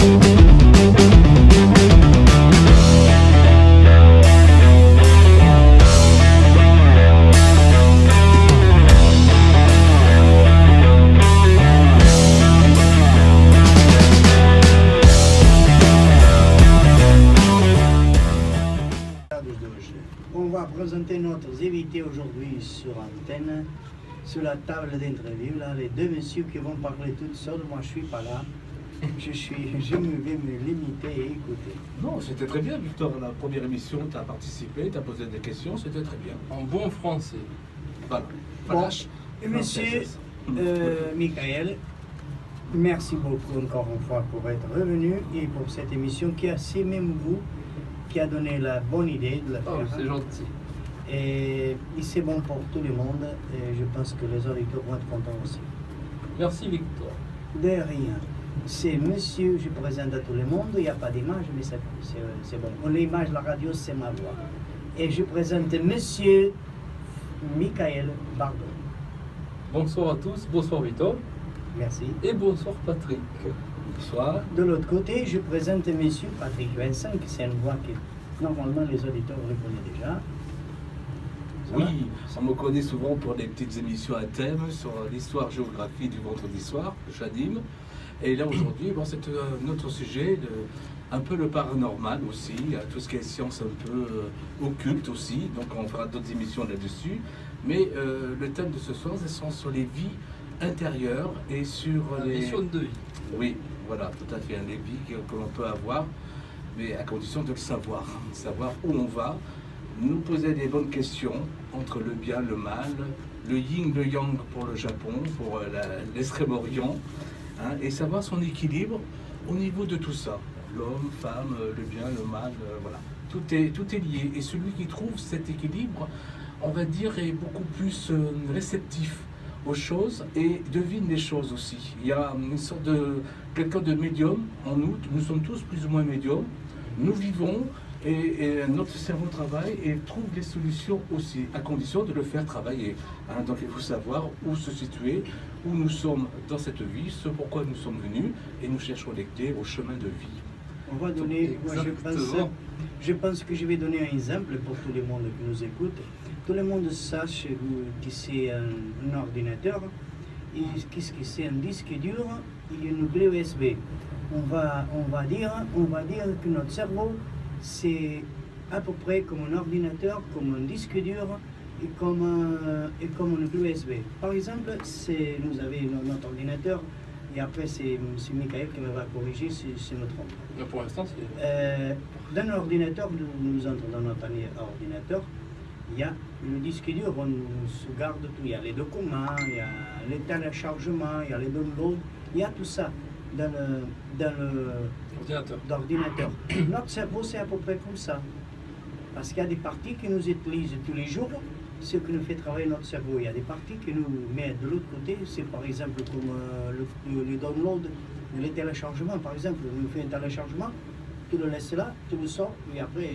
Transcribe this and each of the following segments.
On va présenter notre invité aujourd'hui sur antenne, sur la table d'interview. Là, les deux messieurs qui vont parler tout seuls. Moi, je suis pas là. Je vais me limiter et écouter. Non, c'était très bien, Victor. La première émission, tu as participé, tu as posé des questions, c'était très bien. En bon français. Voilà. Bon, monsieur Michael, merci beaucoup encore une fois pour être revenu et pour cette émission qui a, c'est même vous qui a donné la bonne idée de la faire. Oh, c'est gentil. Et c'est bon pour tout le monde et je pense que les auditeurs vont être contents aussi. Merci Victor. De rien. C'est monsieur, je présente à tout le monde, il n'y a pas d'image, mais c'est bon. L'image, la radio, c'est ma voix. Et je présente monsieur Michael Bardot. Bonsoir à tous, bonsoir Victor. Merci. Et bonsoir Patrick. Bonsoir. De l'autre côté, je présente monsieur Patrick Vincent, qui c'est une voix que normalement les auditeurs reconnaissent déjà. Ça va? Oui, on me connaît souvent pour des petites émissions à thème sur l'histoire-géographie du vendredi soir, que j'anime. Et là aujourd'hui, bon, c'est notre sujet, un peu le paranormal aussi, tout ce qui est science un peu occulte aussi, donc on fera d'autres émissions là-dessus. Mais le thème de ce soir, ce sont sur les vies intérieures et sur les... Mission de vie. Oui, voilà, tout à fait, les vies que l'on peut avoir, mais à condition de le savoir où on va, nous poser des bonnes questions entre le bien, le mal, le yin, le yang pour le Japon, pour l'Extrême-Orient, hein, et savoir son équilibre au niveau de tout ça. L'homme, femme, le bien, le mal, voilà. Tout est lié. Et celui qui trouve cet équilibre, on va dire, est beaucoup plus réceptif aux choses et devine les choses aussi. Il y a une sorte de quelqu'un de médium en nous. Nous sommes tous plus ou moins médiums. Nous vivons et notre cerveau travaille et trouve des solutions aussi, à condition de le faire travailler. Hein, donc il faut savoir où se situer, où nous sommes dans cette vie, ce pourquoi nous sommes venus, et nous cherchons les clés au chemin de vie. On va donner, moi je pense que je vais donner un exemple pour tout le monde qui nous écoute. Tout le monde sache que c'est un ordinateur, et qu'est-ce que c'est un disque dur et une clé USB. On va dire que notre cerveau, c'est à peu près comme un ordinateur, comme un disque dur et comme une clé USB. Par exemple, nous avons notre ordinateur. Et après, c'est M. Michael qui me va corriger si je me trompe. Mais pour l'instant, c'est... Dans l'ordinateur, nous entrons dans notre ordinateur, il y a le disque dur, on se garde tout. Il y a les documents, il y a les téléchargements, il y a les downloads, il y a tout ça dans l'ordinateur. Notre cerveau, c'est à peu près comme ça. Parce qu'il y a des parties qui nous utilisent tous les jours, ce qui nous fait travailler notre cerveau. Il y a des parties qui nous mettent de l'autre côté, c'est par exemple comme le download, le téléchargement. Par exemple, on fait un téléchargement, tu le laisses là, tu le sors, et après,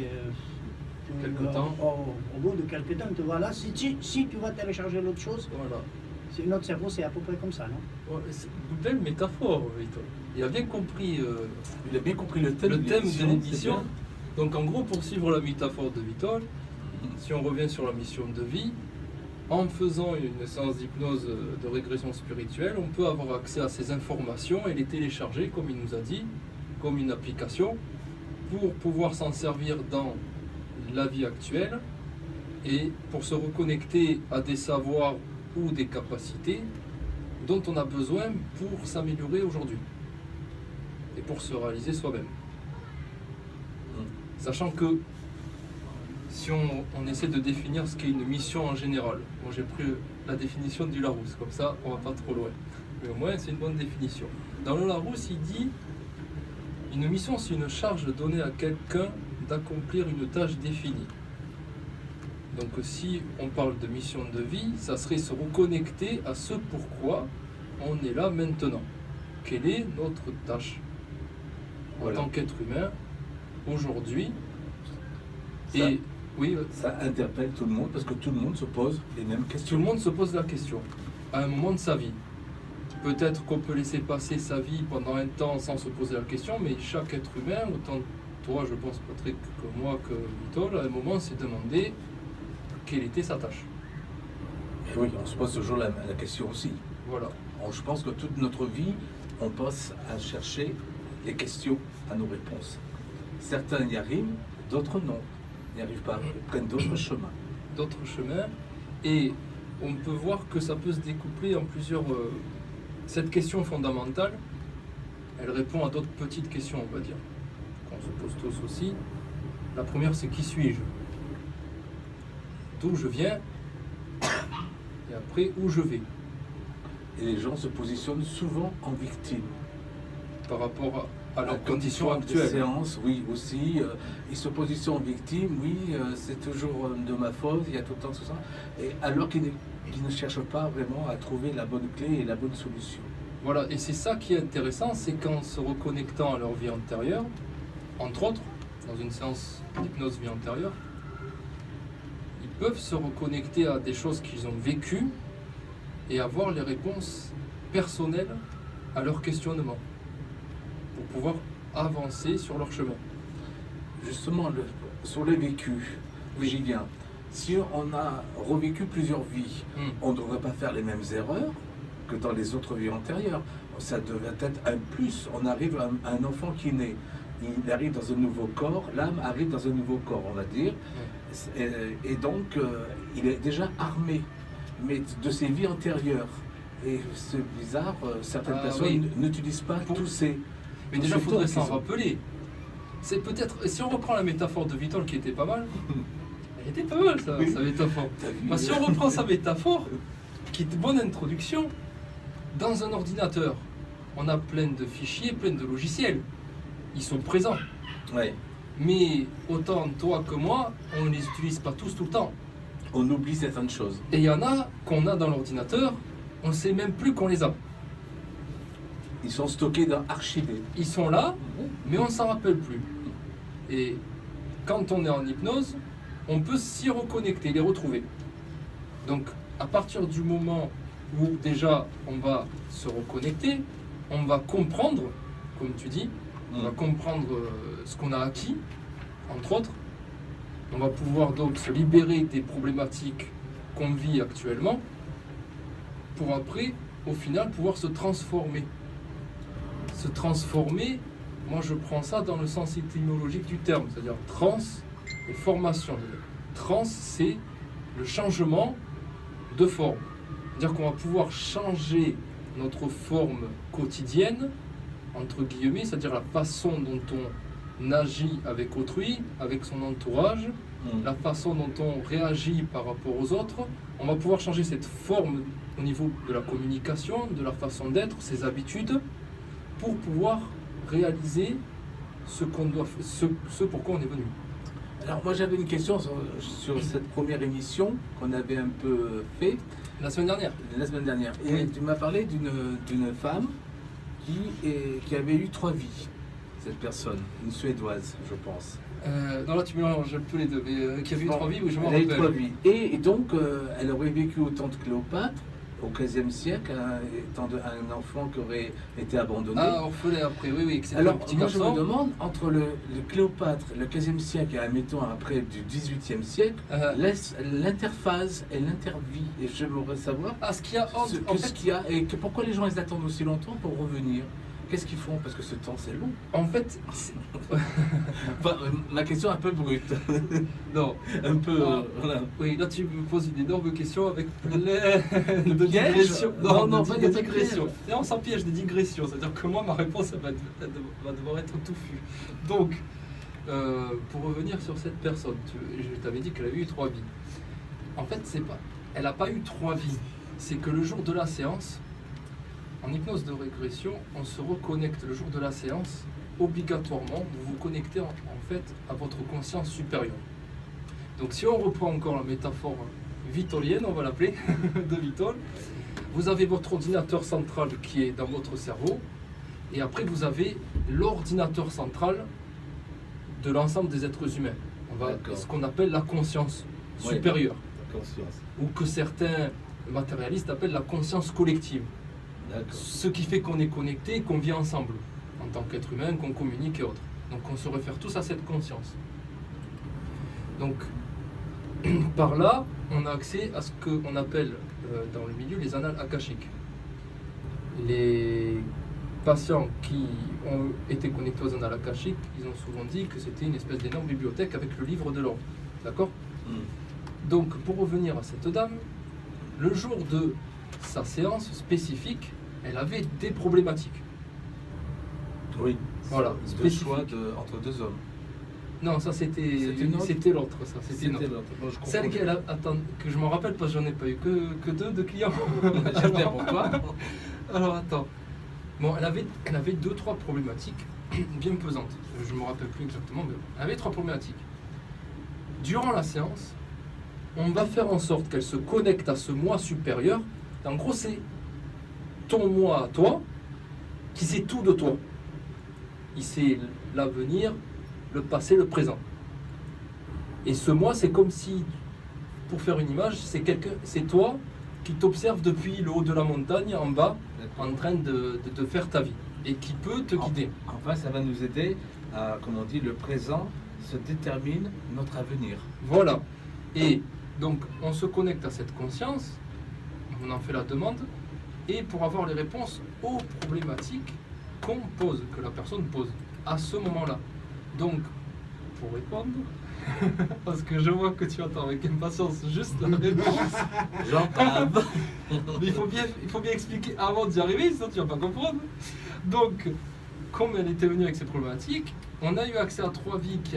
au bout de quelques temps, tu vois là, si tu vas télécharger l'autre chose, Voilà. Notre cerveau, c'est à peu près comme ça, non? C'est une belle métaphore, Victor. Il a bien compris, Il a bien compris le thème de l'émission. Donc en gros, pour suivre la métaphore de Victor, si on revient sur la mission de vie, en faisant une séance d'hypnose de régression spirituelle, on peut avoir accès à ces informations et les télécharger, comme il nous a dit, comme une application, pour pouvoir s'en servir dans la vie actuelle et pour se reconnecter à des savoirs ou des capacités dont on a besoin pour s'améliorer aujourd'hui et pour se réaliser soi-même. Sachant que si on essaie de définir ce qu'est une mission en général, moi j'ai pris la définition du Larousse, comme ça on va pas trop loin, mais au moins c'est une bonne définition. Dans le Larousse, il dit une mission, c'est une charge donnée à quelqu'un d'accomplir une tâche définie. Donc si on parle de mission de vie, ça serait se reconnecter à ce pourquoi on est là maintenant. Quelle est notre tâche en tant qu'être humain aujourd'hui? Et oui, ça interpelle tout le monde parce que tout le monde se pose les mêmes questions. Tout le monde se pose la question à un moment de sa vie. peut-être qu'on peut laisser passer sa vie pendant un temps sans se poser la question, mais chaque être humain, autant toi, je pense, Patrick, que moi, que Vitol, à un moment s'est demandé quelle était sa tâche. Et oui, on se pose toujours la question aussi. Voilà. Je pense que toute notre vie, on passe à chercher les questions à nos réponses. Certains y arrivent, d'autres non. N'y arrivent pas, ils prennent d'autres chemins. D'autres chemins, et on peut voir que ça peut se découpler en plusieurs... cette question fondamentale, elle répond à d'autres petites questions, on va dire, qu'on se pose tous aussi. La première, c'est qui suis-je? D'où je viens? Et après, où je vais? Et les gens se positionnent souvent en victime. Par rapport à La leurs conditions des actuelles. séances, oui, aussi. Ils se positionnent en victime, oui, c'est toujours de ma faute, il y a tout le temps tout ça. Et alors qu'ils ne cherchent pas vraiment à trouver la bonne clé et la bonne solution. Voilà, et c'est ça qui est intéressant, c'est qu'en se reconnectant à leur vie antérieure, entre autres, dans une séance d'hypnose vie antérieure, ils peuvent se reconnecter à des choses qu'ils ont vécues et avoir les réponses personnelles à leurs questionnements pour pouvoir avancer sur leur chemin. Justement, sur les vécus, Oui. j'y viens. Si on a revécu plusieurs vies, on ne devrait pas faire les mêmes erreurs que dans les autres vies antérieures. Ça devrait être un plus. On arrive à un enfant qui naît. Il arrive dans un nouveau corps, l'âme arrive dans un nouveau corps, on va dire. Et donc, il est déjà armé, mais de ses vies antérieures. Et c'est bizarre, certaines personnes oui. n'utilisent pas tous ces... Mais tous déjà, ces il faudrait dons s'en qu'ils ont. rappeler. C'est peut-être, si on reprend la métaphore de Vitol qui était pas mal, elle était pas mal Oui. sa métaphore. T'as vu, Bah, si on reprend sa métaphore, qui est une bonne introduction, dans un ordinateur, on a plein de fichiers, plein de logiciels. Ils sont présents. Ouais. Mais autant toi que moi, on ne les utilise pas tous tout le temps. On oublie certaines choses. Et il y en a qu'on a dans l'ordinateur, on ne sait même plus qu'on les a. Ils sont stockés dans archivés. Ils sont là, mais on ne s'en rappelle plus. Et quand on est en hypnose, on peut s'y reconnecter, les retrouver. Donc, à partir du moment où déjà on va se reconnecter, on va comprendre, comme tu dis, on va comprendre ce qu'on a acquis, entre autres. On va pouvoir donc se libérer des problématiques qu'on vit actuellement, pour après, au final, pouvoir se transformer. Se transformer, moi je prends ça dans le sens étymologique du terme, c'est-à-dire trans et formation. Trans, c'est le changement de forme. C'est-à-dire qu'on va pouvoir changer notre forme quotidienne, entre guillemets, c'est-à-dire la façon dont on agit avec autrui, avec son entourage, la façon dont on réagit par rapport aux autres. On va pouvoir changer cette forme au niveau de la communication, de la façon d'être, ses habitudes, pour pouvoir réaliser ce qu'on doit, ce pourquoi on est venu. Alors moi j'avais une question sur cette première émission qu'on avait un peu fait La semaine dernière. la semaine dernière. Et Oui. tu m'as parlé d'une femme qui avait eu 3 vies, cette personne, une Suédoise, je pense. Non, là tu mélanges un peu les deux, mais qui a vu Bon, 3 vies, oui, je m'en elle a eu 3 rappelle. vies. Et donc elle aurait vécu autant de Cléopâtre au XVe siècle, étant un enfant qui aurait été abandonné. Ah, orphelin après, oui, oui, que c'était un Alors, petit moi je me garçon. demande, entre le Cléopâtre, le XVe siècle et admettons après du XVIIIe siècle, l'interphase et l'intervie, et j'aimerais savoir Ah, ce qu'il y a entre. ce, En ce fait, qu'il y a et pourquoi les gens ils attendent aussi longtemps pour revenir. Qu'est-ce qu'ils font? Parce que ce temps c'est long. en fait, c'est- Enfin, la question est un peu brute, non. un peu. Ah. Voilà. Oui, là tu me poses une énorme question avec plein de piège? digressions. Non, non, de pas de digressions. piège. Et on s'en piège des digressions, c'est-à-dire que moi ma réponse elle va devoir être touffue. Donc, pour revenir sur cette personne, je t'avais dit qu'elle avait eu 3 vies. En fait, c'est pas, elle n'a pas eu 3 vies. C'est que le jour de la séance, en hypnose de régression, on se reconnecte le jour de la séance. Obligatoirement, vous vous connectez en fait à votre conscience supérieure. Donc si on reprend encore la métaphore vitolienne, on va l'appeler, de Vitol, vous avez votre ordinateur central qui est dans votre cerveau, et après vous avez l'ordinateur central de l'ensemble des êtres humains. D'accord. Ce qu'on appelle la conscience Ouais. supérieure, Conscience. ou que certains matérialistes appellent la conscience collective. D'accord. Ce qui fait qu'on est connecté, qu'on vit ensemble, en tant qu'être humain, qu'on communique et autres. Donc on se réfère tous à cette conscience. Donc, par là, on a accès à ce qu'on appelle dans le milieu les annales akashiques. Les patients qui ont été connectés aux annales akashiques, ils ont souvent dit que c'était une espèce d'énorme bibliothèque avec le livre de l'ordre. D'accord ? Donc, pour revenir à cette dame, le jour de sa séance spécifique, elle avait des problématiques. Oui. Voilà, Le spécifique. choix entre deux hommes. Non, ça c'était une autre c'était l'autre, ça. C'était une autre. l'autre. Bon, je comprends. Celle qu'elle a, attends, que je m'en rappelle parce que j'en ai pas eu que deux de clients. J'espère pour toi. Alors attends. Bon, elle avait deux, trois problématiques bien pesantes. Je me rappelle plus exactement, mais elle avait trois problématiques. Durant la séance, on va faire en sorte qu'elle se connecte à ce moi supérieur. En gros, c'est ton moi à toi qui sait tout de toi. Il sait l'avenir, le passé, le présent. Et ce moi, c'est comme si, pour faire une image, c'est toi qui t'observe depuis le haut de la montagne, en bas, en train de faire ta vie, et qui peut te guider. Enfin, ça va nous aider à, comme on dit, le présent se détermine notre avenir. Voilà. Et donc, on se connecte à cette conscience, on en fait la demande, et pour avoir les réponses aux problématiques qu'on pose, que la personne pose, à ce moment-là. Donc, pour répondre, parce que je vois que tu attends avec impatience juste la réponse, J'entends. mais il faut bien expliquer avant d'y arriver, sinon tu vas pas comprendre. Donc, comme elle était venue avec ces problématiques, on a eu accès à trois vies qui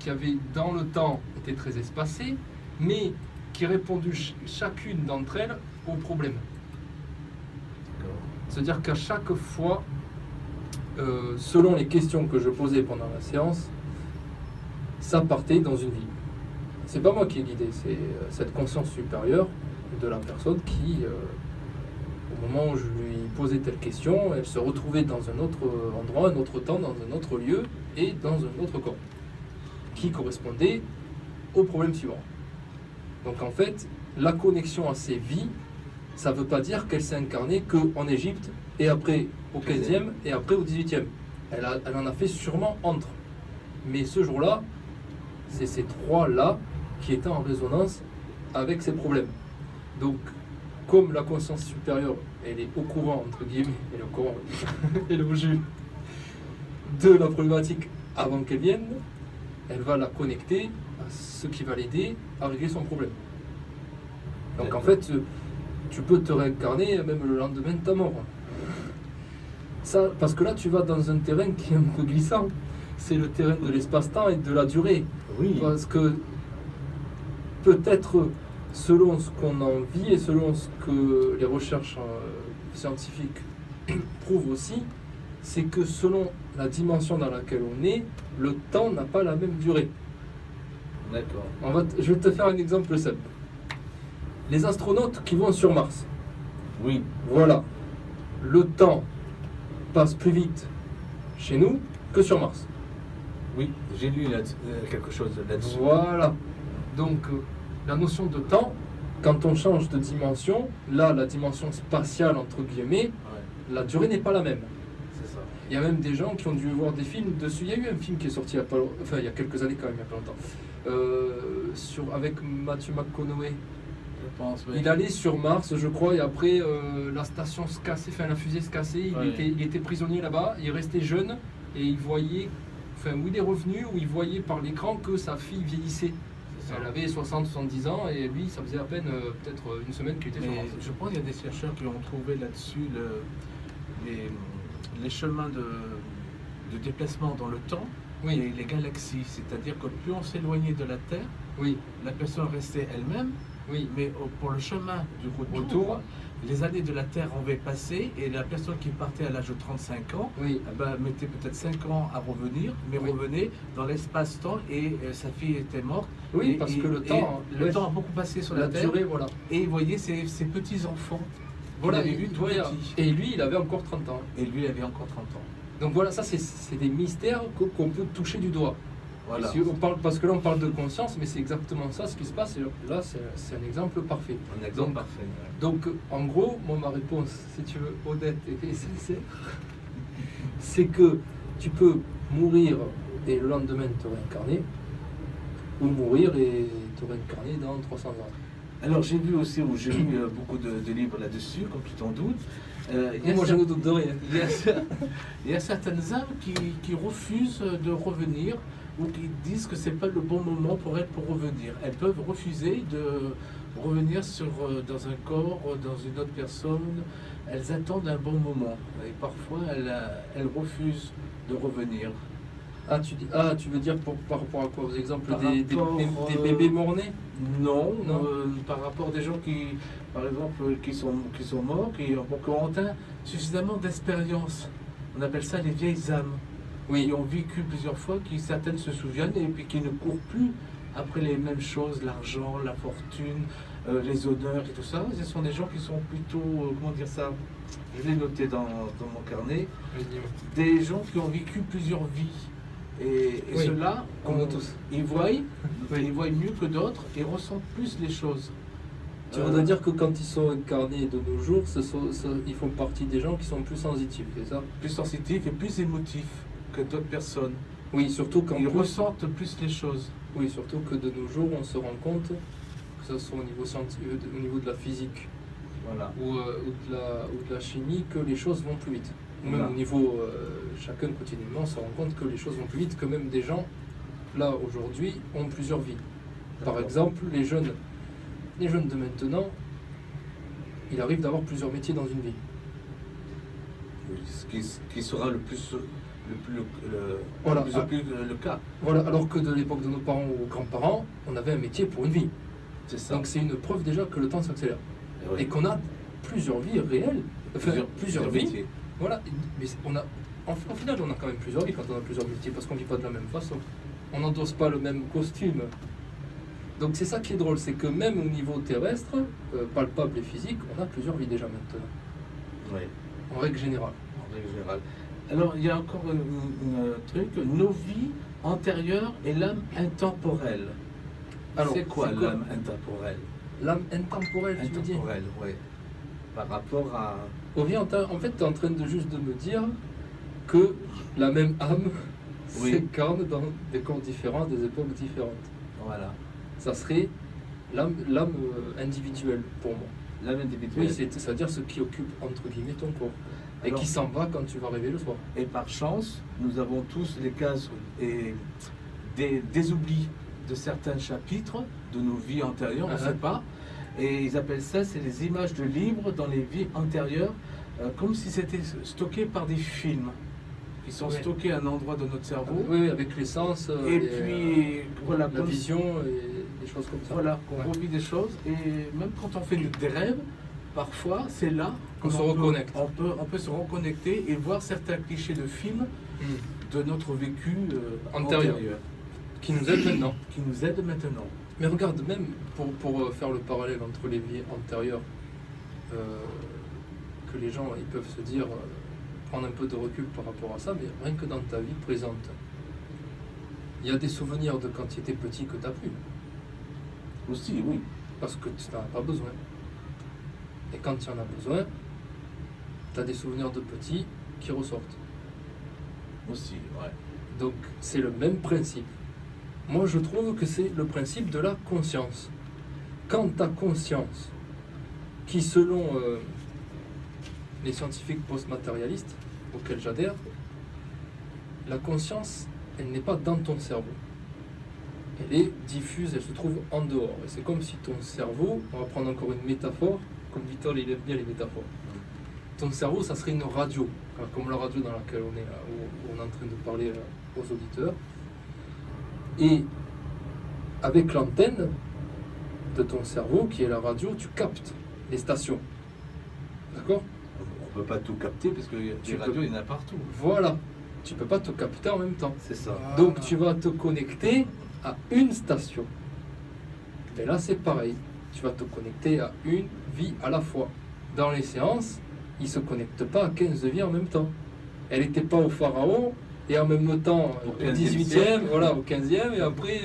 avaient dans le temps été très espacées, mais qui répondaient chacune d'entre elles aux problèmes. C'est-à-dire qu'à chaque fois, selon les questions que je posais pendant la séance, ça partait dans une vie. C'est pas moi qui ai guidé, c'est cette conscience supérieure de la personne qui, au moment où je lui posais telle question, elle se retrouvait dans un autre endroit, un autre temps, dans un autre lieu et dans un autre corps, qui correspondait au problème suivant. Donc en fait, la connexion à ces vies, ça ne veut pas dire qu'elle s'est incarnée qu'en Égypte, et après au 15e, et après au 18e. Elle en a fait sûrement entre. Mais ce jour-là, c'est ces trois-là qui étaient en résonance avec ces problèmes. Donc, comme la conscience supérieure, elle est au courant, entre guillemets, elle est au courant, elle est au jus de la problématique avant qu'elle vienne, elle va la connecter à ce qui va l'aider à régler son problème. Donc en fait, tu peux te réincarner même le lendemain de ta mort. Ça, parce que là, tu vas dans un terrain qui est un peu glissant. C'est le terrain de l'espace-temps et de la durée. Oui. Parce que peut-être selon ce qu'on en vit et selon ce que les recherches scientifiques prouvent aussi, c'est que selon la dimension dans laquelle on est, le temps n'a pas la même durée. D'accord. Je vais te faire un exemple simple. Les astronautes qui vont sur Mars, Oui. voilà, le temps passe plus vite chez nous que sur Mars. Oui, j'ai lu quelque chose là-dessus. Voilà. Donc, la notion de temps, quand on change de dimension, là, la dimension spatiale, entre guillemets, Ouais, la durée n'est pas la même. c'est ça. Il y a même des gens qui ont dû voir des films dessus. Il y a eu un film qui est sorti il y a quelques années quand même, il n'y a pas longtemps, avec Matthew McConaughey. Je pense, oui. Il allait sur Mars, je crois, et après la station se cassait, enfin la fusée se cassait, Ouais. il était prisonnier là-bas, il restait jeune, et il voyait, où il est revenu, où il voyait par l'écran que sa fille vieillissait. C'est ça. Elle avait 60-70 ans, et lui, ça faisait à peine peut-être une semaine qu'il était sur Mais Mars. je pense qu'il y a des chercheurs qui ont trouvé là-dessus les chemins de déplacement dans le temps et Oui, les galaxies. C'est-à-dire que plus on s'éloignait de la Terre, oui, la personne restait elle-même, oui, mais pour le chemin du Retour. les années de la Terre avaient passé et la personne qui partait à l'âge de 35 ans oui, mettait peut-être 5 ans à revenir, mais Oui. revenait dans l'espace-temps et sa fille était morte. oui, Et- parce et- que le et temps, le temps a beaucoup passé sur la la Terre. durée, voilà. Et il voyait ses petits-enfants. Voilà, qu'il avait vu tout voilà. petit. Et lui, il avait encore 30 ans. Et lui, il avait encore 30 ans. Donc voilà, ça c'est des mystères qu'on peut toucher du doigt. Voilà. Si on parle, parce que là on parle de conscience, mais c'est exactement ça ce qui se passe. Et là, c'est un exemple parfait. Un exemple Donc, parfait. Ouais. Donc, en gros, moi, ma réponse, si tu veux, honnête et sincère, c'est que tu peux mourir et le lendemain te réincarner, ou mourir et te réincarner dans 300 ans. Alors j'ai vu aussi, où j'ai lu beaucoup de livres là-dessus, comme tu t'en doutes. Moi, je ne doute de rien. Il y a certaines âmes qui refusent de revenir ou qui disent que c'est pas le bon moment pour elles pour revenir. Elles peuvent refuser de revenir dans un corps, dans une autre personne. Elles attendent un bon moment et parfois elles refusent de revenir. Tu veux dire par rapport à quoi? Aux exemples Par des bébés morts-nés? Non, Non. Par rapport à des gens qui, par exemple, qui sont morts, qui ont atteint suffisamment d'expérience. On appelle ça les vieilles âmes. Oui. Qui ont vécu plusieurs fois, qui certaines se souviennent et puis qui ne courent plus après les mêmes choses, l'argent, la fortune, les honneurs et tout ça. Ce sont des gens qui sont plutôt, comment dire ça, je l'ai noté dans mon carnet, des gens qui ont vécu plusieurs vies. Et Oui, ceux-là, comme nous tous. ils voient mieux que d'autres et ressentent plus les choses. Tu voudrais dire que quand ils sont incarnés de nos jours, ils font partie des gens qui sont plus sensitifs, c'est ça? Plus sensitifs et plus émotifs que d'autres personnes. Oui, surtout quand Ils ressentent plus les choses. Oui, surtout que de nos jours, on se rend compte, que ce soit au niveau de la physique Voilà. ou de la chimie, que les choses vont plus vite. Ou même Voilà. au niveau, chacun quotidiennement se rend compte que les choses vont plus vite, que même des gens, là, aujourd'hui, ont plusieurs vies. Par D'accord. exemple, les jeunes de maintenant, il arrive d'avoir plusieurs métiers dans une vie. Oui, ce qui sera le plus Voilà. le cas. Voilà, alors que de l'époque de nos parents ou grands-parents, on avait un métier pour une vie. C'est ça. Donc c'est une preuve déjà que le temps s'accélère. Et ouais. Et qu'on a plusieurs vies réelles, enfin plusieurs vies. métiers. Voilà, mais au final, on a quand même plusieurs vies quand on a plusieurs métiers, parce qu'on ne vit pas de la même façon. On n'endosse pas le même costume. Donc c'est ça qui est drôle, c'est que même au niveau terrestre, palpable et physique, on a plusieurs vies déjà maintenant, Oui, en règle générale. en règle générale. Alors, il y a encore un truc, nos vies antérieures et l'âme intemporelle. Alors, c'est quoi l'âme intemporelle? L'âme intemporelle, tu veux dire? Intemporelle, oui. Par rapport à... En fait, tu es en train de juste de me dire que la même âme Oui. s'incarne dans des corps différents, des époques différentes. Voilà. Ça serait l'âme individuelle pour moi. L'âme individuelle. Oui, c'est-à-dire ce qui occupe entre guillemets ton corps et Alors, qui s'en va quand tu vas rêver le soir. Et par chance, nous avons tous les cases et des oublis de certains chapitres de nos vies antérieures, on ne Uh-huh. sait pas. Et ils appellent ça, c'est les images de livres dans les vies antérieures, comme si c'était stocké par des films qui sont Oui. stockés à un endroit de notre cerveau. Oui, avec l'essence, Et puis, voilà, la comme- vision et des choses comme ça. Voilà, qu'on Ouais. revit des choses. Et même quand on fait des rêves, parfois, c'est là Qu'on se peut- reconnecte. on peut se reconnecter et voir certains clichés de films Hmm. de notre vécu Antérieur. Qui nous aide maintenant. qui nous aident maintenant. Mais regarde, même pour faire le parallèle entre les vies antérieures, que les gens ils peuvent se dire, prendre un peu de recul par rapport à ça, mais rien que dans ta vie présente, il y a des souvenirs de quand tu étais petit que tu n'as plus, Aussi, oui. parce que tu n'en as pas besoin. Et quand tu en as besoin, tu as des souvenirs de petit qui ressortent. Aussi, ouais. Donc c'est le même principe. Moi je trouve que c'est le principe de la conscience. Quand ta conscience, qui selon les scientifiques post-matérialistes auxquels j'adhère, la conscience, elle n'est pas dans ton cerveau. Elle est diffuse, elle se trouve en dehors. Et c'est comme si ton cerveau, on va prendre encore une métaphore, comme Vitol il aime bien les métaphores. Ton cerveau, ça serait une radio, comme la radio dans laquelle on est là, où on est en train de parler aux auditeurs. Et avec l'antenne de ton cerveau, qui est la radio, tu captes les stations. D'accord? On ne peut pas tout capter parce que Tu les peux- radios, il y en a partout. Voilà. Tu peux pas te capter en même temps. C'est ça. Donc tu vas te connecter à une station. Et là c'est pareil. Tu vas te connecter à une vie à la fois. Dans les séances, ils ne se connectent pas à 15 vies en même temps. Elle n'était pas au pharaon et en même temps Au au 15e 18e, siècle. voilà, au 15e, et après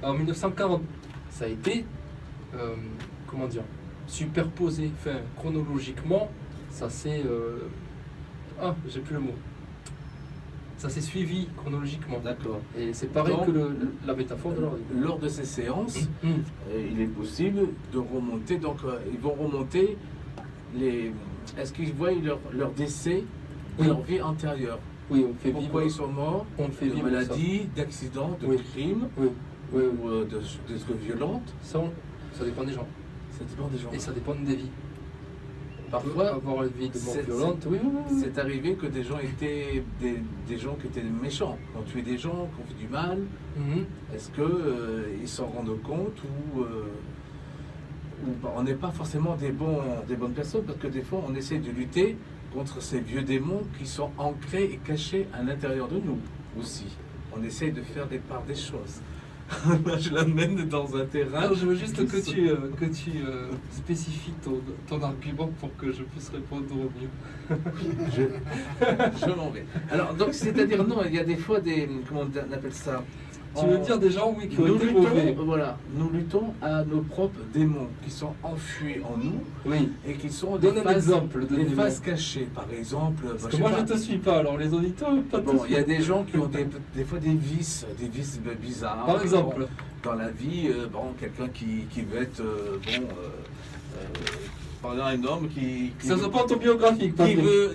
en 1940. Ça a été, comment dire, superposé, enfin chronologiquement, ça s'est... j'ai plus le mot. Ça s'est suivi chronologiquement. D'accord. Et c'est pareil Donc, que la métaphore de l'orgue. Lors de ces séances, Hum. il est possible de remonter, donc ils vont remonter les... Est-ce qu'ils voient leur décès, Oui. leur vie antérieure? Oui, on fait Pourquoi ils vivre. sont morts? On fait De vivre maladies, d'accidents, de Oui. crimes, Oui, oui, oui. ou d'être violentes. Ça, ça dépend des gens. Ça dépend des gens. Et ça dépend des vies. Parfois, avoir une vie de mort c'est- violente, oui, oui, oui. c'est arrivé que des gens étaient des gens qui étaient méchants, qui ont tué des gens, qui ont fait du mal. Mhm. Est-ce que ils s'en rendent compte ou on n'est pas forcément des bonnes personnes, parce que des fois on essaie de lutter contre ces vieux démons qui sont ancrés et cachés à l'intérieur de nous aussi. On essaie de faire des parts des choses. Là, je l'amène dans un terrain. Alors, je veux juste que tu spécifies ton argument pour que je puisse répondre au mieux. Je m'en vais. Alors, donc, c'est-à-dire, non, il y a des fois des. Comment on appelle ça? Tu veux dire des gens, oui, qui ont Nous été luttons, mauvais. voilà, nous luttons à nos propres démons qui sont enfuis en nous Oui. et qui sont Donne un exemple de des démon. faces cachées. Par exemple, Parce bah, que je moi sais je pas. te suis pas, alors les auditeurs pas Bon, te il y a suivre. des gens qui ont des fois des vices bizarres. Par exemple. Dans la vie, quelqu'un qui veut être, par exemple, un homme qui Ça se pas autobiographique, qui Patrick. veut,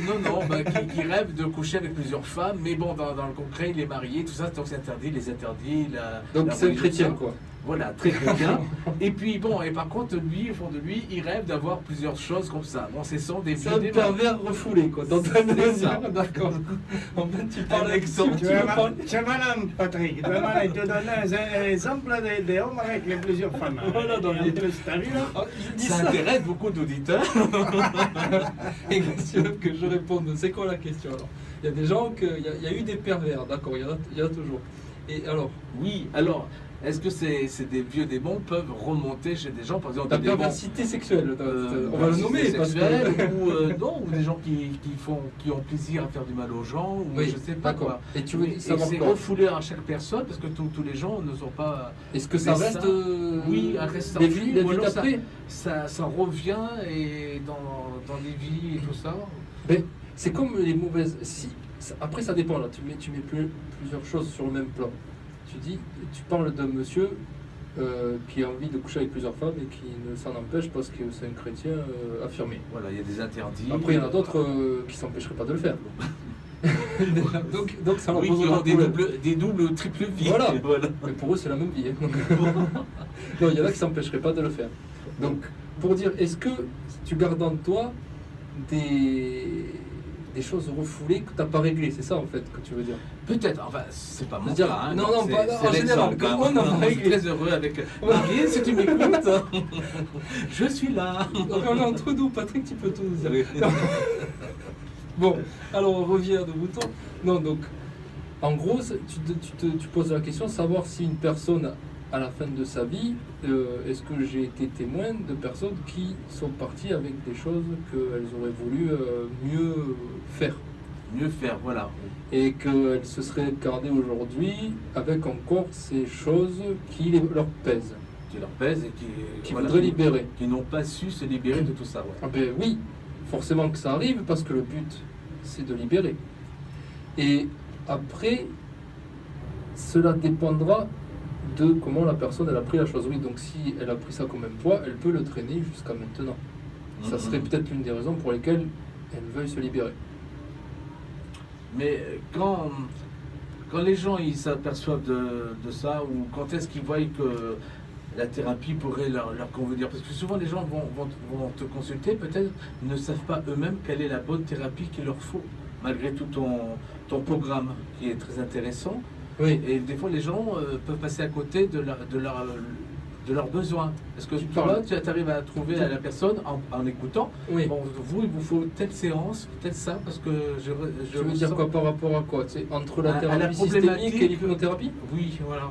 qui rêve de coucher avec plusieurs femmes, mais bon, dans le concret, il est marié, tout ça, donc c'est interdit, les interdits, Donc la c'est un religion, chrétien, ça. quoi. Voilà, très chrétien. Et puis bon, et par contre, lui, au fond de lui, il rêve d'avoir plusieurs choses comme ça. Bon, ce sont des C'est vieux un démons. pervers refoulé, quoi. Dans ta C'est ça. D'accord. En fait, tu parles Un exemple. tu me parles- Tu es malin, Patrick. Tu es malin. Il te donne un exemple des hommes avec les plusieurs femmes. Voilà, dans les- T'as vu là? Ah, je dis Ça ça. intéresse beaucoup d'auditeurs. Et qu'est-ce que je réponde? C'est quoi la question alors? Il y a des gens il y a eu des pervers, d'accord, il y en a toujours. Et alors, Oui, alors, est-ce que ces des vieux démons peuvent remonter chez des gens, par exemple, la des démons, perversité sexuelle, on va le nommer parce sexuelle, que. ou non, ou des gens qui ont plaisir à faire du mal aux gens, ou Oui, je sais pas d'accord. quoi. Et tu veux Et savoir c'est quoi? refoulé à chaque personne parce que tous les gens ne sont pas. Est-ce que ça Mais reste. ça, oui, un reste les enfui, vies, les ou vies alors d'après? Ça revient et dans les vies et tout ça. Ben, c'est comme les mauvaises. Après, ça dépend là. Tu mets plusieurs choses sur le même plan. Tu parles d'un monsieur qui a envie de coucher avec plusieurs femmes et qui ne s'en empêche parce que c'est un chrétien affirmé. Voilà, il y a des interdits. Après, il y en a d'autres qui s'empêcheraient pas de le faire. donc ça leur Oui, pose qui aucun ont problème. des doubles, triples vies. Voilà. Voilà. Mais pour eux, c'est la même vie. hein. Non, il y en a qui s'empêcheraient pas de le faire. Donc, pour dire, est-ce que tu gardes en toi des choses refoulées que tu n'as pas réglées? C'est ça, en fait, que tu veux dire. Peut-être, enfin, c'est pas mon C'est-à-dire, cas. Hein, non, c'est- pas- c'est en général, l'exemple, comme hein. on n'a pas Moi, je suis réglé. très heureux avec Marie, si tu m'écoutes, je suis là. Donc, on est entre nous, Patrick, tu peux tout nous dire. Bon, alors on revient à nos moutons. Non, donc, en gros, tu poses la question, savoir si une personne, à la fin de sa vie, est-ce que j'ai été témoin de personnes qui sont parties avec des choses qu'elles auraient voulu mieux faire Mieux faire, voilà. et qu'elles se seraient gardées aujourd'hui avec encore ces choses qui leur pèsent, Qui leur pèse et qui voilà, voudraient libérer. qui n'ont pas su se libérer de tout ça. Ouais. Ah ben oui, forcément que ça arrive parce que le but c'est de libérer. Et après, cela dépendra de comment la personne elle a pris la chose. Oui, donc si elle a pris ça comme un poids, elle peut le traîner jusqu'à maintenant. Ça serait peut-être l'une des raisons pour lesquelles elle veuille se libérer. Mais quand les gens ils s'aperçoivent de ça, ou quand est-ce qu'ils voient que la thérapie pourrait leur convenir? Parce que souvent les gens vont te consulter, peut-être ne savent pas eux-mêmes quelle est la bonne thérapie qu'il leur faut, malgré tout ton programme qui est très intéressant. Oui, Et des fois les gens peuvent passer à côté de leurs besoins. Est-ce que Tu toi, parles- tu arrives à trouver à la personne en écoutant, oui. bon, vous, il vous faut telle séance, peut-être ça, parce que je Tu veux dire ressens- quoi par rapport à quoi? C'est entre la À la thérapie problématique- systémique et l'hypnothérapie? Oui, voilà.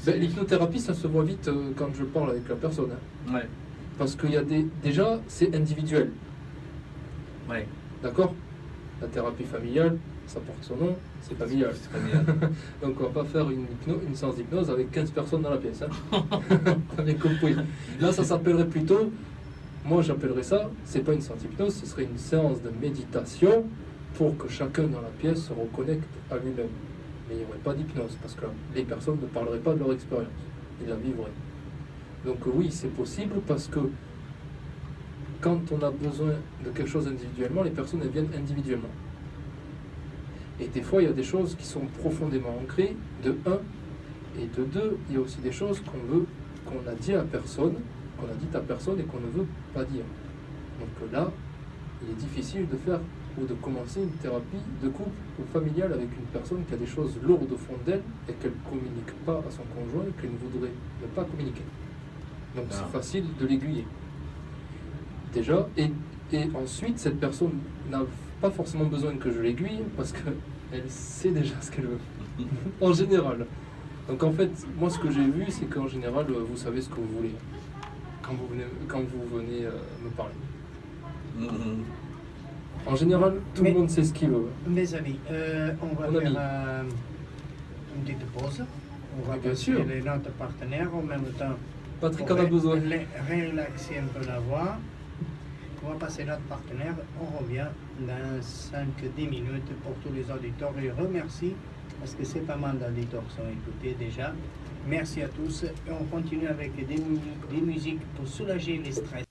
Ben, l'hypnothérapie, ça se voit vite quand je parle avec la personne. Hein. Ouais, Parce qu'il y a déjà, c'est individuel. ouais. D'accord? La thérapie familiale, ça porte son nom, c'est familial. C'est familial. Donc on va pas faire une séance d'hypnose avec 15 personnes dans la pièce. Hein. Vous avez compris. Là, ça s'appellerait plutôt, moi j'appellerais ça, c'est pas une séance d'hypnose, ce serait une séance de méditation pour que chacun dans la pièce se reconnecte à lui-même. Mais il n'y aurait pas d'hypnose, parce que les personnes ne parleraient pas de leur expérience, ils la vivraient. Donc oui, c'est possible parce que quand on a besoin de quelque chose individuellement, les personnes elles viennent individuellement. Et des fois, il y a des choses qui sont profondément ancrées, de un, et de deux, il y a aussi des choses qu'on a dit à personne, qu'on a dites à personne et qu'on ne veut pas dire. Donc là, il est difficile de faire ou de commencer une thérapie de couple ou familiale avec une personne qui a des choses lourdes au fond d'elle et qu'elle ne communique pas à son conjoint et qu'elle ne voudrait ne pas communiquer. Donc c'est facile de l'aiguiller. Déjà, et ensuite, cette personne n'a pas forcément besoin que je l'aiguille parce qu'elle sait déjà ce qu'elle veut, en général. Donc en fait, moi ce que j'ai vu, c'est qu'en général, vous savez ce que vous voulez quand vous venez me parler. En général, tout le monde sait ce qu'il veut. Mes amis, on va Mon faire ami. une petite pause. On va Bien passer sûr. notre partenaire en même temps. Patrick en a besoin. Relaxer un peu la voix. On va passer notre partenaire. On revient dans 5-10 minutes pour tous les auditeurs. Et remercie parce que c'est pas mal d'auditeurs qui sont écoutés déjà. Merci à tous. Et on continue avec des musiques pour soulager les stress.